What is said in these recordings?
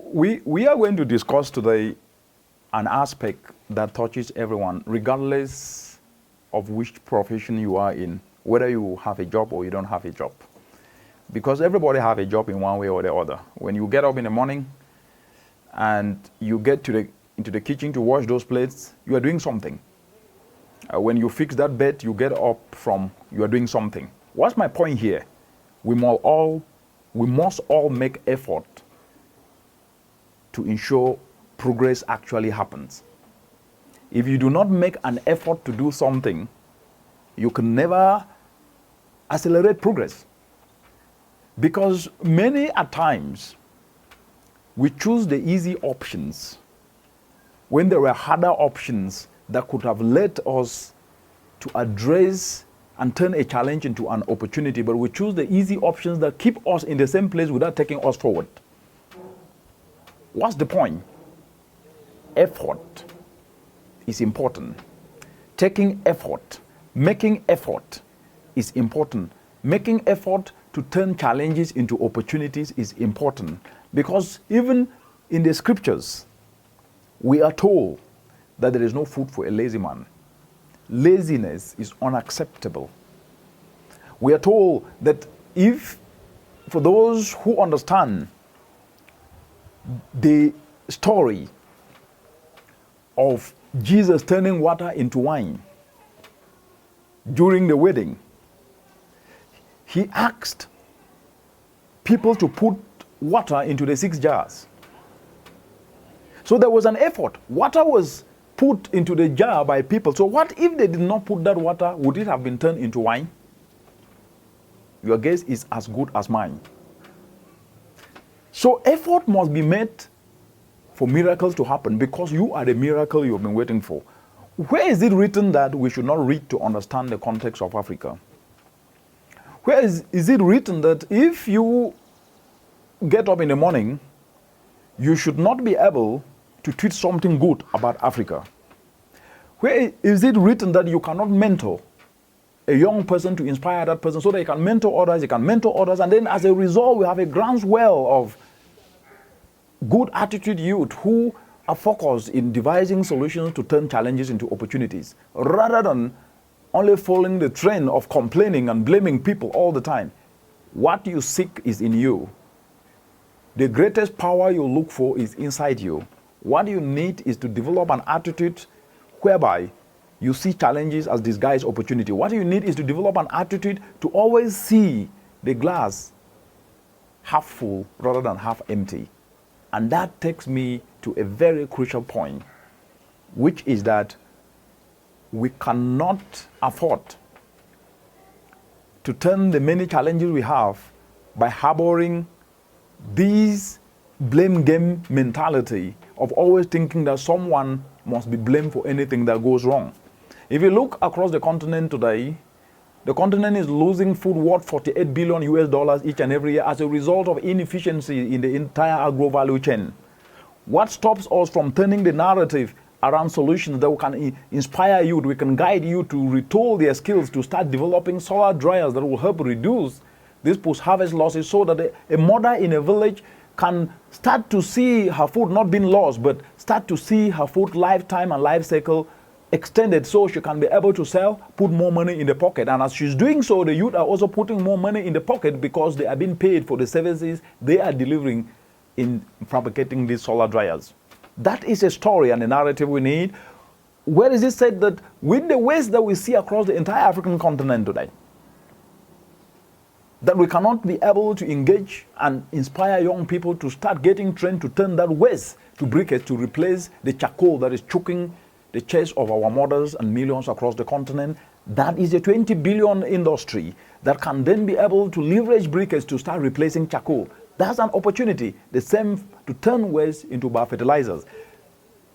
We are going to discuss today an aspect that touches everyone, regardless of which profession you are in, whether you have a job or you don't have a job. Because everybody have a job in one way or the other. When you get up in the morning and you get into the kitchen to wash those plates, you are doing something. When you fix that bed, you get up from, you are doing something. What's my point here? We must all make effort to ensure progress actually happens. If you do not make an effort to do something, you can never accelerate progress. Because many a times, we choose the easy options when there were harder options that could have led us to address and turn a challenge into an opportunity, but we choose the easy options that keep us in the same place without taking us forward. What's the point? Effort is important. Taking effort, making effort is important. Making effort to turn challenges into opportunities is important, because even in the scriptures, we are told that there is no food for a lazy man. Laziness is unacceptable. We are told that for those who understand the story of Jesus turning water into wine during the wedding, he asked people to put water into the 6 jars. So there was an effort. Water was put into the jar by people. So what if they did not put that water? Would it have been turned into wine? Your guess is as good as mine. So effort must be made for miracles to happen, because you are the miracle you have been waiting for. Where is it written that we should not read to understand the context of Africa? Where is it written that if you get up in the morning, you should not be able to tweet something good about Africa? Where is it written that you cannot mentor a young person to inspire that person so that he can mentor others, and then as a result we have a groundswell of good attitude youth who are focused in devising solutions to turn challenges into opportunities, rather than only following the trend of complaining and blaming people all the time? What you seek is in you. The greatest power you look for is inside you. What you need is to develop an attitude whereby you see challenges as disguised opportunity. What you need is to develop an attitude to always see the glass half full rather than half empty. And that takes me to a very crucial point, which is that we cannot afford to turn the many challenges we have by harboring this blame game mentality of always thinking that someone must be blamed for anything that goes wrong. If you look across the continent today, the continent is losing food worth $48 billion US each and every year as a result of inefficiency in the entire agro value chain. What stops us from turning the narrative around solutions that we can inspire you, we can guide you to retool their skills, to start developing solar dryers that will help reduce these post-harvest losses, so that a mother in a village can start to see her food not being lost, but start to see her food lifetime and life cycle extended, so she can be able to sell, put more money in the pocket. And as she's doing so, the youth are also putting more money in the pocket because they are being paid for the services they are delivering in fabricating these solar dryers. That is a story and a narrative we need. Where is it said that with the waste that we see across the entire African continent today, that we cannot be able to engage and inspire young people to start getting trained to turn that waste to briquettes to replace the charcoal that is choking the chest of our mothers and millions across the continent? That is a 20 billion industry that can then be able to leverage briquettes to start replacing charcoal. That's an opportunity. The same to turn waste into biofertilizers.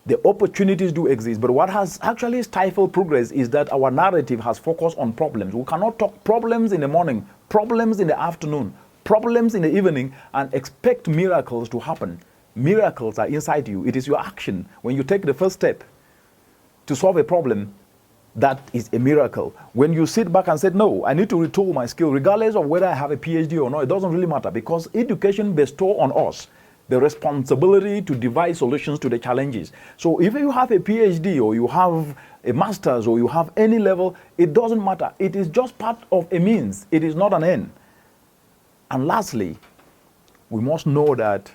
The opportunities do exist, but what has actually stifled progress is that our narrative has focused on problems. We cannot talk problems in the morning, problems in the afternoon, problems in the evening, and expect miracles to happen. Miracles are inside you. It is your action. When you take the first step to solve a problem, that is a miracle. When you sit back and say, no, I need to retool my skill, regardless of whether I have a PhD or not, it doesn't really matter, because education bestows on us the responsibility to devise solutions to the challenges. So if you have a PhD or you have a master's or you have any level, it doesn't matter. It is just part of a means. It is not an end. And lastly, we must know that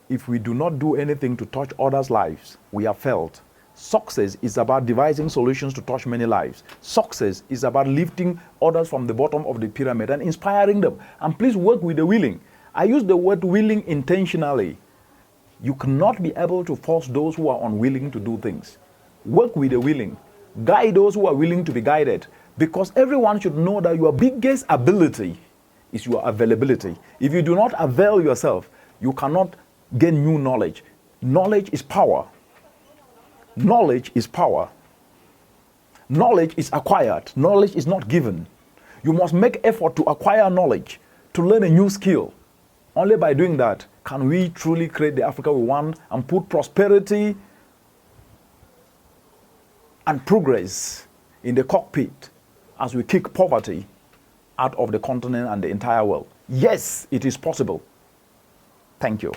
if we do not do anything to touch others' lives, we have failed. Success is about devising solutions to touch many lives. Success is about lifting others from the bottom of the pyramid and inspiring them. And please work with the willing. I use the word willing intentionally. You cannot be able to force those who are unwilling to do things. Work with the willing. Guide those who are willing to be guided. Because everyone should know that your biggest ability is your availability. If you do not avail yourself, you cannot gain new knowledge. Knowledge is power. Knowledge is power. Knowledge is acquired. Knowledge is not given. You must make effort to acquire knowledge, to learn a new skill. Only by doing that can we truly create the Africa we want and put prosperity and progress in the cockpit as we kick poverty out of the continent and the entire world. Yes, it is possible. Thank you.